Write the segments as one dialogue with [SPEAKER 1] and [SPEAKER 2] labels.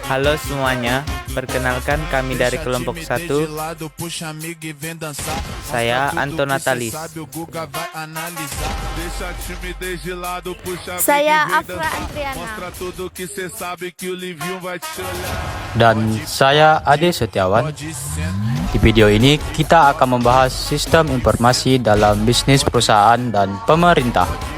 [SPEAKER 1] Halo semuanya, perkenalkan kami dari kelompok 1. Saya Anton Natalis.
[SPEAKER 2] Saya Afra Andriana.
[SPEAKER 3] Dan saya Ade Setiawan. Di video ini kita akan membahas sistem informasi dalam bisnis perusahaan dan pemerintah.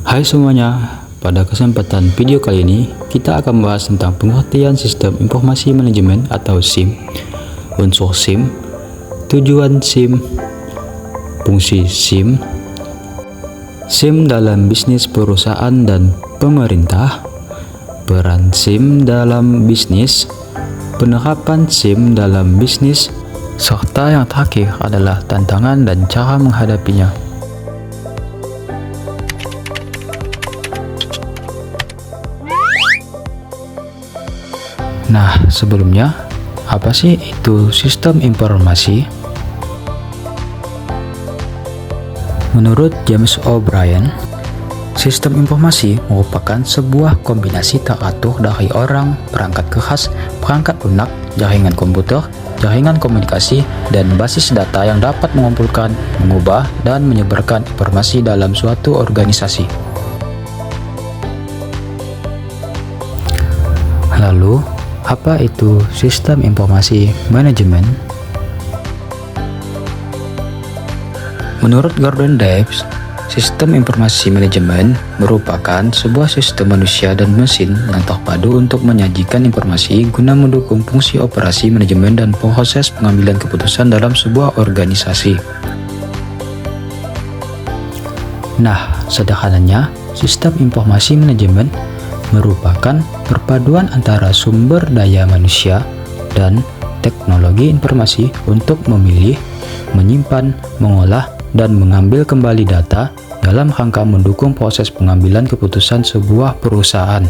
[SPEAKER 3] Hai semuanya, pada kesempatan video kali ini kita akan membahas tentang pengertian sistem informasi manajemen atau SIM, unsur SIM, tujuan SIM, fungsi SIM, SIM dalam bisnis perusahaan dan pemerintah, peran SIM dalam bisnis, penerapan SIM dalam bisnis, serta yang terakhir adalah tantangan dan cara menghadapinya. Nah, sebelumnya, apa sih itu sistem informasi? Menurut James O'Brien, sistem informasi merupakan sebuah kombinasi teratur dari orang, perangkat keras, perangkat lunak, jaringan komputer, jaringan komunikasi, dan basis data yang dapat mengumpulkan, mengubah, dan menyebarkan informasi dalam suatu organisasi. Lalu, apa itu sistem informasi manajemen? Menurut Gordon Davis, sistem informasi manajemen merupakan sebuah sistem manusia dan mesin yang terpadu untuk menyajikan informasi guna mendukung fungsi operasi manajemen dan proses pengambilan keputusan dalam sebuah organisasi. Nah, sederhananya, sistem informasi manajemen merupakan perpaduan antara sumber daya manusia dan teknologi informasi untuk memilih, menyimpan, mengolah, dan mengambil kembali data dalam rangka mendukung proses pengambilan keputusan sebuah perusahaan.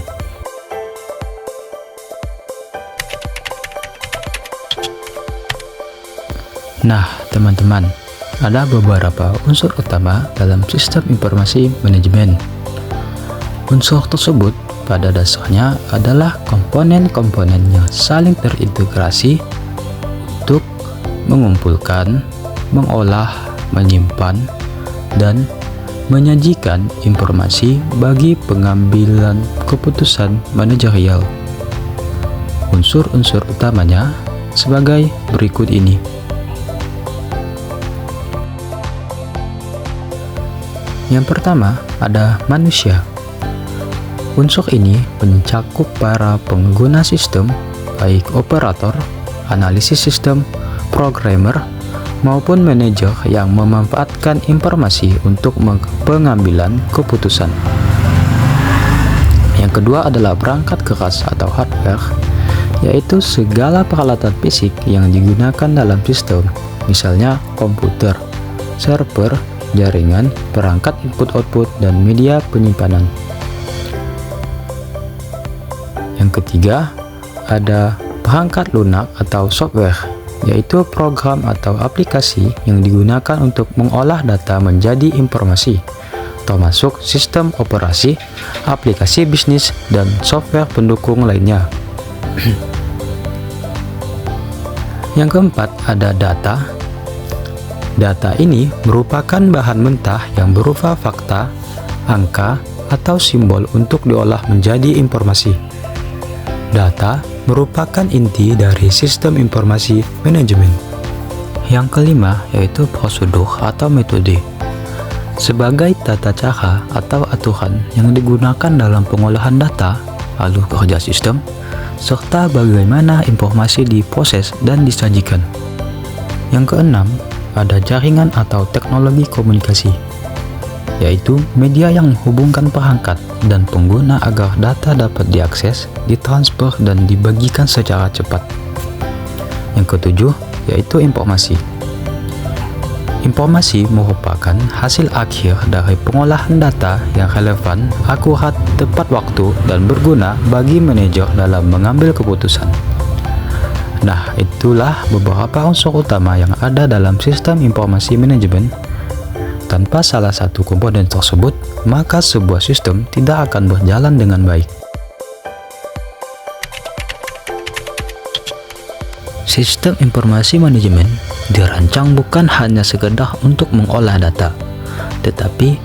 [SPEAKER 3] Nah, teman-teman, ada beberapa unsur utama dalam sistem informasi manajemen. Unsur tersebut pada dasarnya adalah komponen-komponen yang saling terintegrasi untuk mengumpulkan, mengolah, menyimpan, dan menyajikan informasi bagi pengambilan keputusan manajerial. Unsur-unsur utamanya sebagai berikut ini. Yang pertama ada manusia. Unsur ini mencakup para pengguna sistem, baik operator, analisis sistem, programmer, maupun manajer yang memanfaatkan informasi untuk pengambilan keputusan. Yang kedua adalah perangkat keras atau hardware, yaitu segala peralatan fisik yang digunakan dalam sistem, misalnya komputer, server, jaringan, perangkat input-output, dan media penyimpanan. Yang ketiga, ada perangkat lunak atau software, yaitu program atau aplikasi yang digunakan untuk mengolah data menjadi informasi, termasuk sistem operasi, aplikasi bisnis, dan software pendukung lainnya. Yang keempat, ada data. Data ini merupakan bahan mentah yang berupa fakta, angka, atau simbol untuk diolah menjadi informasi. Data merupakan inti dari sistem informasi manajemen. Yang kelima yaitu prosedur atau metode. Sebagai tata cara atau aturan yang digunakan dalam pengolahan data, lalu kerja sistem, serta bagaimana informasi diproses dan disajikan. Yang keenam, ada jaringan atau teknologi komunikasi, yaitu media yang menghubungkan perangkat dan pengguna agar data dapat diakses, ditransfer, dan dibagikan secara cepat. Yang ketujuh, yaitu informasi. Informasi merupakan hasil akhir dari pengolahan data yang relevan, akurat, tepat waktu, dan berguna bagi manajer dalam mengambil keputusan. Nah, itulah beberapa unsur utama yang ada dalam sistem informasi manajemen. Tanpa salah satu komponen tersebut, maka sebuah sistem tidak akan berjalan dengan baik. Sistem informasi manajemen dirancang bukan hanya sekedar untuk mengolah data, tetapi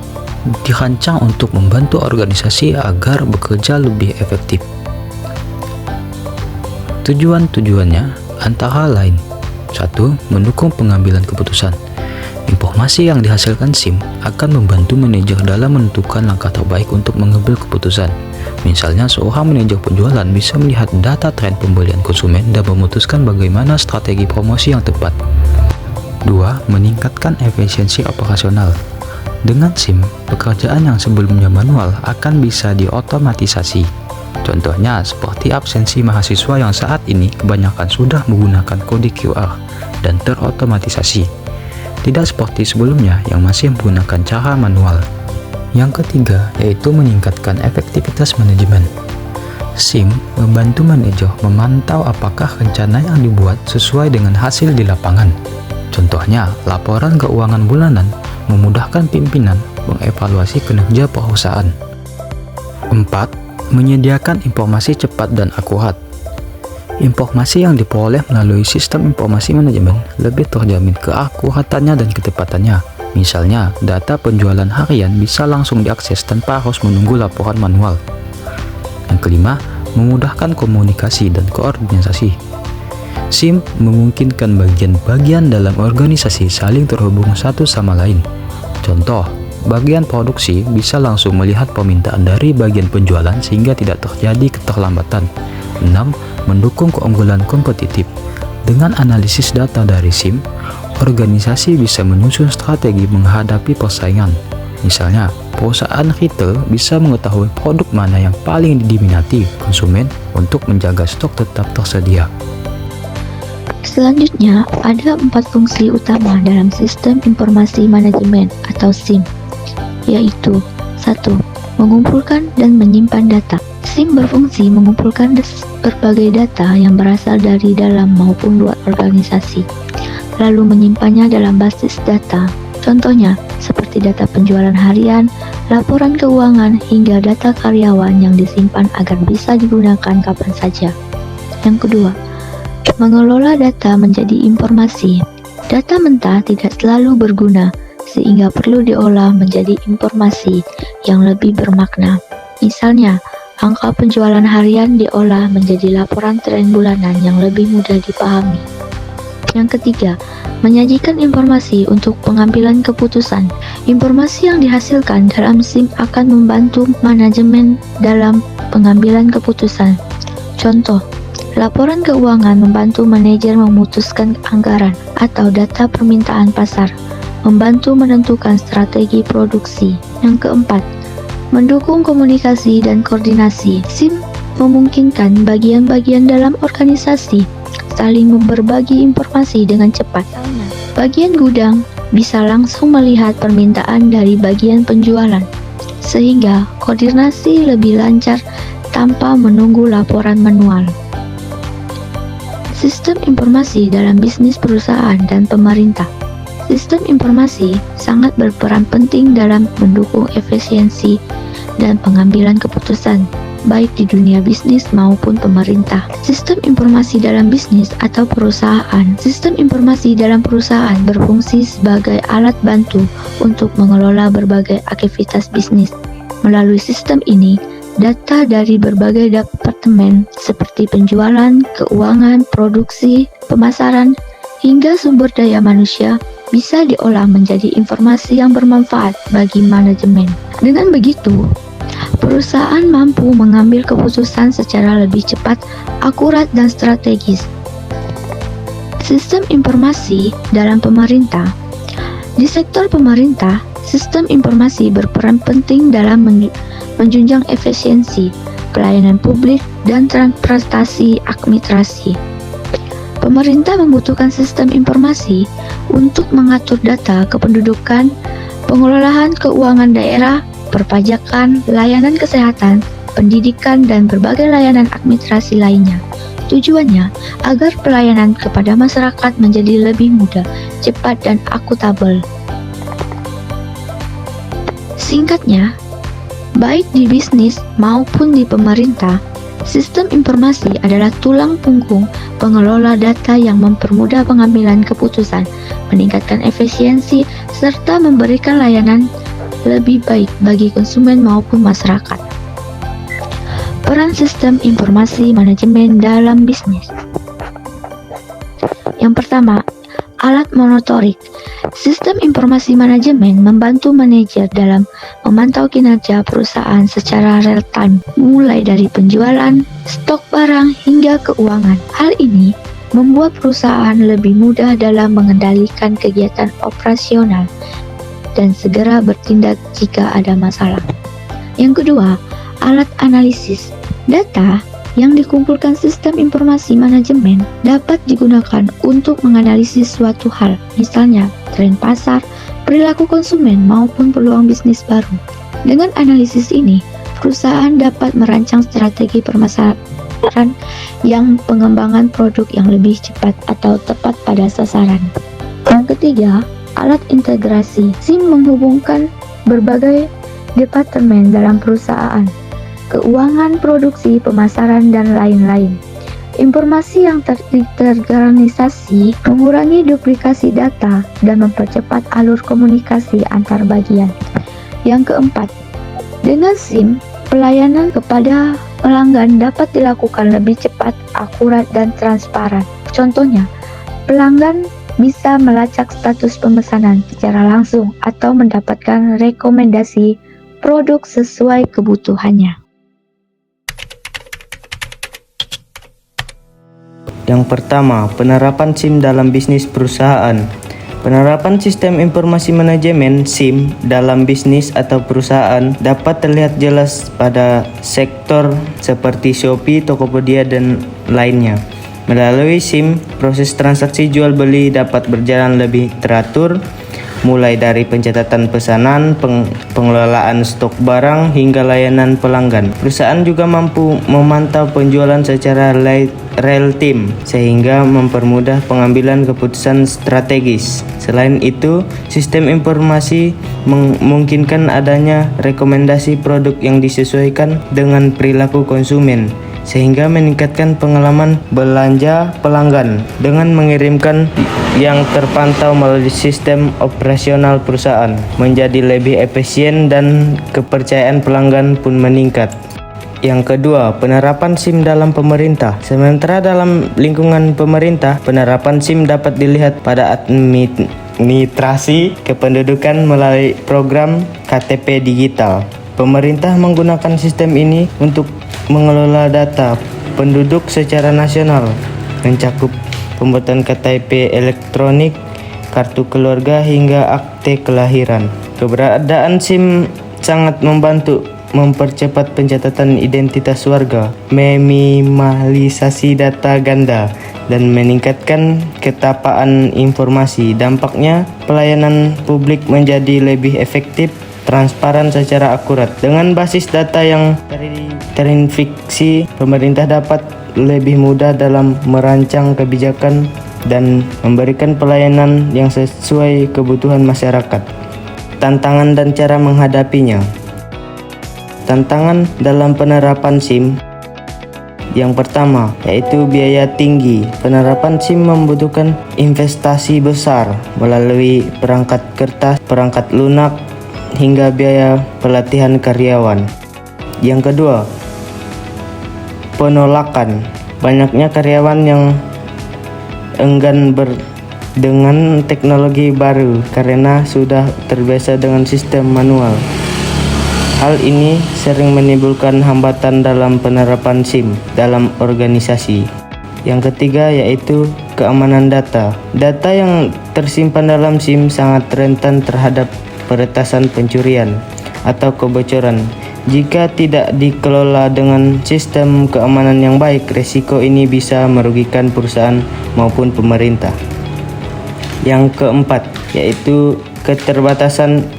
[SPEAKER 3] dirancang untuk membantu organisasi agar bekerja lebih efektif. Tujuan-tujuannya antara lain: 1. Mendukung pengambilan keputusan. Informasi yang dihasilkan SIM akan membantu manajer dalam menentukan langkah terbaik untuk mengambil keputusan. Misalnya, seorang manajer penjualan bisa melihat data tren pembelian konsumen dan memutuskan bagaimana strategi promosi yang tepat. 2. Meningkatkan efisiensi operasional. Dengan SIM, pekerjaan yang sebelumnya manual akan bisa diotomatisasi. Contohnya, seperti absensi mahasiswa yang saat ini kebanyakan sudah menggunakan kode QR dan terotomatisasi. Tidak seperti sebelumnya yang masih menggunakan cara manual. Yang ketiga, yaitu meningkatkan efektivitas manajemen. SIM membantu manajer memantau apakah rencana yang dibuat sesuai dengan hasil di lapangan. Contohnya, laporan keuangan bulanan memudahkan pimpinan mengevaluasi kinerja perusahaan. 4. Menyediakan informasi cepat dan akurat. Informasi yang diperoleh melalui sistem informasi manajemen lebih terjamin keakuratannya dan ketepatannya. Misalnya, data penjualan harian bisa langsung diakses tanpa harus menunggu laporan manual. Yang kelima, memudahkan komunikasi dan koordinasi. SIM memungkinkan bagian-bagian dalam organisasi saling terhubung satu sama lain. Contoh, bagian produksi bisa langsung melihat permintaan dari bagian penjualan sehingga tidak terjadi keterlambatan. 6. Mendukung keunggulan kompetitif. Dengan analisis data dari SIM, organisasi bisa menyusun strategi menghadapi persaingan. Misalnya, perusahaan retail bisa mengetahui produk mana yang paling diminati konsumen untuk menjaga stok tetap tersedia.
[SPEAKER 2] Selanjutnya, ada 4 fungsi utama dalam sistem informasi manajemen atau SIM, yaitu 1. Mengumpulkan dan menyimpan data. SIM berfungsi mengumpulkan berbagai data yang berasal dari dalam maupun luar organisasi, lalu menyimpannya dalam basis data. Contohnya, seperti data penjualan harian, laporan keuangan, hingga data karyawan yang disimpan agar bisa digunakan kapan saja. Yang kedua, mengelola data menjadi informasi. Data mentah tidak selalu berguna, sehingga perlu diolah menjadi informasi yang lebih bermakna. Misalnya, angka penjualan harian diolah menjadi laporan tren bulanan yang lebih mudah dipahami. Yang ketiga, menyajikan informasi untuk pengambilan keputusan. Informasi yang dihasilkan dalam SIM akan membantu manajemen dalam pengambilan keputusan. Contoh, laporan keuangan membantu manajer memutuskan anggaran atau data permintaan pasar, membantu menentukan strategi produksi. Yang keempat, mendukung komunikasi dan koordinasi. SIM memungkinkan bagian-bagian dalam organisasi saling berbagi informasi dengan cepat. Bagian gudang bisa langsung melihat permintaan dari bagian penjualan, sehingga koordinasi lebih lancar tanpa menunggu laporan manual. Sistem informasi dalam bisnis perusahaan dan pemerintah. Sistem informasi sangat berperan penting dalam mendukung efisiensi dan pengambilan keputusan, baik di dunia bisnis maupun pemerintah. Sistem informasi dalam bisnis atau perusahaan. Sistem informasi dalam perusahaan berfungsi sebagai alat bantu untuk mengelola berbagai aktivitas bisnis. Melalui sistem ini, data dari berbagai departemen seperti penjualan, keuangan, produksi, pemasaran, hingga sumber daya manusia bisa diolah menjadi informasi yang bermanfaat bagi manajemen. Dengan begitu, perusahaan mampu mengambil keputusan secara lebih cepat, akurat, dan strategis. Sistem informasi dalam pemerintah. Di sektor pemerintah, sistem informasi berperan penting dalam menjunjang efisiensi, pelayanan publik, dan transportasi administrasi. Pemerintah membutuhkan sistem informasi untuk mengatur data kependudukan, pengelolaan keuangan daerah, perpajakan, layanan kesehatan, pendidikan, dan berbagai layanan administrasi lainnya. Tujuannya agar pelayanan kepada masyarakat menjadi lebih mudah, cepat, dan akuntabel. Singkatnya, baik di bisnis maupun di pemerintah, sistem informasi adalah tulang punggung pengelola data yang mempermudah pengambilan keputusan, meningkatkan efisiensi, serta memberikan layanan lebih baik bagi konsumen maupun masyarakat. Peran sistem informasi manajemen dalam bisnis. Yang pertama, alat monitorik. Sistem informasi manajemen membantu manajer dalam memantau kinerja perusahaan secara real-time, mulai dari penjualan, stok barang, hingga keuangan. Hal ini membuat perusahaan lebih mudah dalam mengendalikan kegiatan operasional dan segera bertindak jika ada masalah. Yang kedua, alat analisis. Data yang dikumpulkan sistem informasi manajemen dapat digunakan untuk menganalisis suatu hal, misalnya tren pasar, perilaku konsumen, maupun peluang bisnis baru. Dengan analisis ini, perusahaan dapat merancang strategi pemasaran yang pengembangan produk yang lebih cepat atau tepat pada sasaran. Yang ketiga, alat integrasi. SIM menghubungkan berbagai departemen dalam perusahaan, keuangan, produksi, pemasaran, dan lain-lain. Informasi yang terorganisasi mengurangi duplikasi data dan mempercepat alur komunikasi antar bagian. Yang keempat, dengan SIM, pelayanan kepada pelanggan dapat dilakukan lebih cepat, akurat, dan transparan. Contohnya, pelanggan bisa melacak status pemesanan secara langsung atau mendapatkan rekomendasi produk sesuai kebutuhannya.
[SPEAKER 4] Yang pertama, penerapan SIM dalam bisnis perusahaan. Penerapan sistem informasi manajemen SIM dalam bisnis atau perusahaan dapat terlihat jelas pada sektor seperti Shopee, Tokopedia, dan lainnya. Melalui SIM, proses transaksi jual beli dapat berjalan lebih teratur, mulai dari pencatatan pesanan, pengelolaan stok barang, hingga layanan pelanggan. Perusahaan juga mampu memantau penjualan secara real time, sehingga mempermudah pengambilan keputusan strategis. Selain itu, sistem informasi memungkinkan adanya rekomendasi produk yang disesuaikan dengan perilaku konsumen, sehingga meningkatkan pengalaman belanja pelanggan. Dengan mengirimkan yang terpantau melalui sistem operasional perusahaan menjadi lebih efisien dan kepercayaan pelanggan pun meningkat. Yang kedua, penerapan SIM dalam pemerintah. Sementara dalam lingkungan pemerintah, penerapan SIM dapat dilihat pada administrasi kependudukan melalui program KTP digital. Pemerintah menggunakan sistem ini untuk mengelola data penduduk secara nasional, mencakup pembuatan KTP elektronik, kartu keluarga, hingga akte kelahiran. Keberadaan SIM sangat membantu mempercepat pencatatan identitas warga, meminimalisasi data ganda, dan meningkatkan ketapaan informasi. Dampaknya, pelayanan publik menjadi lebih efektif, transparan, secara akurat. Dengan basis data yang terinfeksi, pemerintah dapat lebih mudah dalam merancang kebijakan dan memberikan pelayanan yang sesuai kebutuhan masyarakat. Tantangan dan cara menghadapinya. Tantangan dalam penerapan SIM. Yang pertama, yaitu biaya tinggi. Penerapan SIM membutuhkan investasi besar melalui perangkat kertas, perangkat lunak, hingga biaya pelatihan karyawan. Yang kedua, penolakan. Banyaknya karyawan yang enggan dengan teknologi baru karena sudah terbiasa dengan sistem manual. Hal ini sering menimbulkan hambatan dalam penerapan SIM dalam organisasi. Yang ketiga, yaitu keamanan data. Data yang tersimpan dalam SIM sangat rentan terhadap peretasan, pencurian, atau kebocoran. Jika tidak dikelola dengan sistem keamanan yang baik, risiko ini bisa merugikan perusahaan maupun pemerintah. Yang keempat, yaitu keterbatasan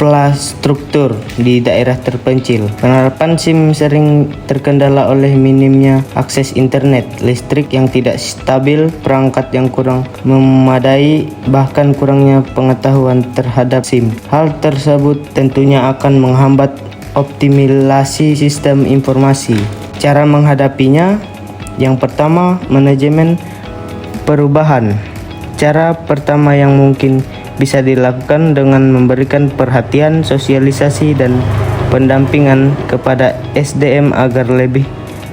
[SPEAKER 4] infrastruktur di daerah terpencil. Penerapan SIM sering terkendala oleh minimnya akses internet, listrik yang tidak stabil, perangkat yang kurang memadai, bahkan kurangnya pengetahuan terhadap SIM. Hal tersebut tentunya akan menghambat optimalisasi sistem informasi. Cara menghadapinya, yang pertama, manajemen perubahan. Cara pertama yang mungkin bisa dilakukan dengan memberikan perhatian, sosialisasi, dan pendampingan kepada SDM agar lebih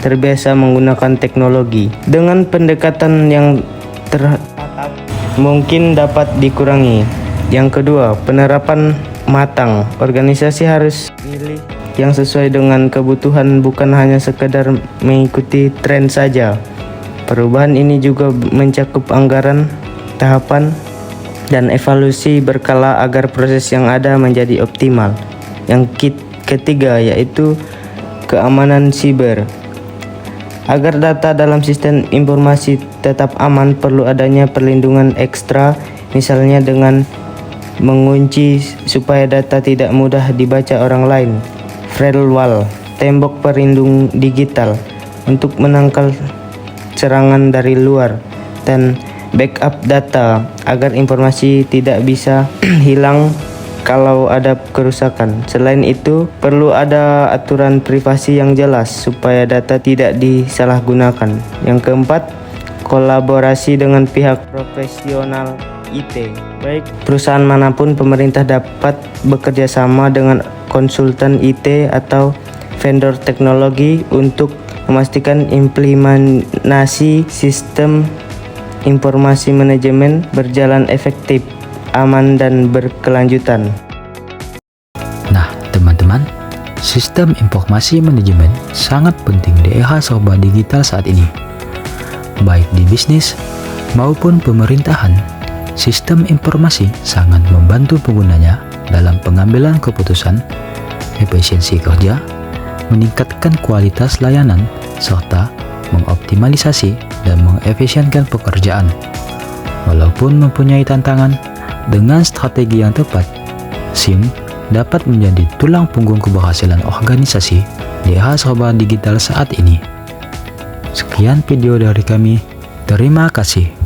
[SPEAKER 4] terbiasa menggunakan teknologi. Dengan pendekatan yang tertata mungkin dapat dikurangi. Yang kedua, penerapan matang. Organisasi harus pilih yang sesuai dengan kebutuhan, bukan hanya sekedar mengikuti tren saja. Perubahan ini juga mencakup anggaran, tahapan, dan evaluasi berkala agar proses yang ada menjadi optimal. Yang ketiga yaitu keamanan siber. Agar data dalam sistem informasi tetap aman, perlu adanya perlindungan ekstra, misalnya dengan mengunci supaya data tidak mudah dibaca orang lain. Firewall, tembok pelindung digital untuk menangkal serangan dari luar, dan backup data agar informasi tidak bisa hilang kalau ada kerusakan. Selain itu, perlu ada aturan privasi yang jelas supaya data tidak disalahgunakan. Yang keempat, kolaborasi dengan pihak profesional IT. Baik perusahaan manapun, pemerintah dapat bekerja sama dengan konsultan IT atau vendor teknologi untuk memastikan implementasi sistem informasi manajemen berjalan efektif, aman, dan berkelanjutan.
[SPEAKER 3] Nah, teman-teman, sistem informasi manajemen sangat penting di era serba digital saat ini. Baik di bisnis maupun pemerintahan, sistem informasi sangat membantu penggunanya dalam pengambilan keputusan, efisiensi kerja, meningkatkan kualitas layanan, serta mengoptimalisasi dan mengefisienkan pekerjaan. Walaupun mempunyai tantangan, dengan strategi yang tepat, SIM dapat menjadi tulang punggung keberhasilan organisasi di era serba digital saat ini. Sekian video dari kami. Terima kasih.